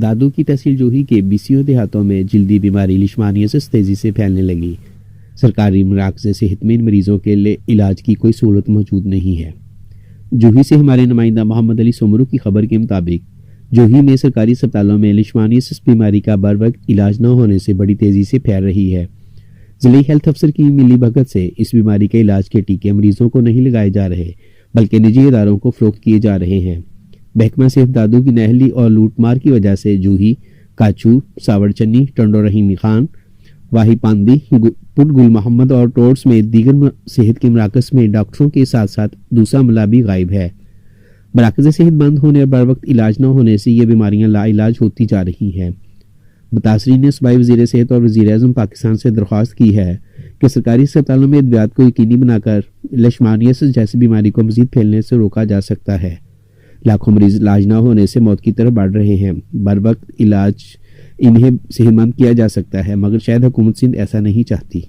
दादू की तहसील जोही के बीसियों देहातों में जल्दी बीमारी लिशमानियासिस तेजी से फैलने लगी। सरकारी मराकज़ सेहत में इन मरीजों के लिए इलाज की कोई सहूलत मौजूद नहीं है। जोही से हमारे नुमाइंदा मोहम्मद अली सोमरू की खबर के मुताबिक जोही में सरकारी अस्पतालों में लिशमानियासिस बीमारी का बर वक्त इलाज न होने से बड़ी तेजी से फैल रही है। जिले हेल्थ अफसर की मिली भगत से इस बीमारी के इलाज के टीके मरीजों को नहीं लगाए जा रहे बल्कि निजी इदारों को फरोख्त किए जा रहे हैं। महकमा सेहत दादू की नहली और लूटमार की वजह से जूही, काचू, सावरचन्नी, टंडो रहीमी खान, वाही पांदी, पुट गुल मोहम्मद और टोर्स में दीगर सेहत के मराकज़ में डॉक्टरों के साथ साथ दूसरा अमला भी गायब है। मराकज़ सेहत बंद होने और बर वक्त इलाज न होने से ये बीमारियां लाइलाज होती जा रही हैं। मुतासरीन ने सूबाई वज़ीर सेहत और वज़ीर-ए-आज़म पाकिस्तान से दरख्वास्त की है कि सरकारी अस्पतालों में अद्वियात को यकीनी बनाकर लिशमानियासिस जैसी बीमारी को मज़ीद फैलने से रोका जा सकता है। लाखों मरीज इलाज न होने से मौत की तरफ बढ़ रहे हैं। बर वक्त इलाज इन्हें सेहतमंद किया जा सकता है, मगर शायद हुकूमत सिंध ऐसा नहीं चाहती।